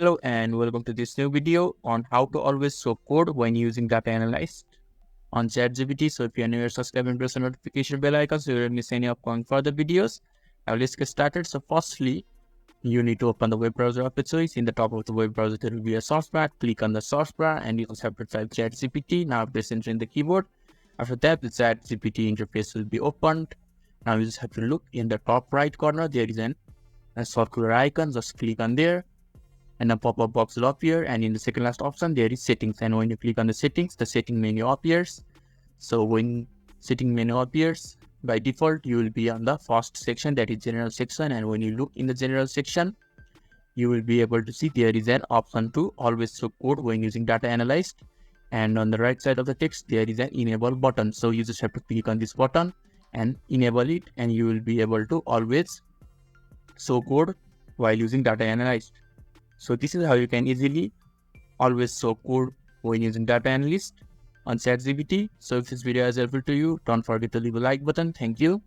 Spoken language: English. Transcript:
Hello and welcome to this new video on how to always show code when using data analyzed on ChatGPT. So if you're new, subscribe and press the notification bell icon so you don't miss any upcoming further videos. Now let's get started. So firstly, you need to open the web browser of your choice. In the top of the web browser, there will be a search bar. Click on the search bar and you will have to type ChatGPT. Now press enter in the keyboard. After that, the ChatGPT interface will be opened. Now you just have to look in the top right corner. There is a circular icon. Just click on there. And a pop-up box will appear, and in the second last option there is settings, and when you click on the settings, the setting menu appears. So when setting menu appears, by default you will be on the first section, that is general section, and when you look in the general section you will be able to see there is an option to always show code when using data analyzed, and on the right side of the text there is an enable button. So you just have to click on this button and enable it, and you will be able to always show code while using data analyzed. So this is how you can easily always show code when using data analyst on ChatGPT. So if this video is helpful to you, don't forget to leave a like button. Thank you.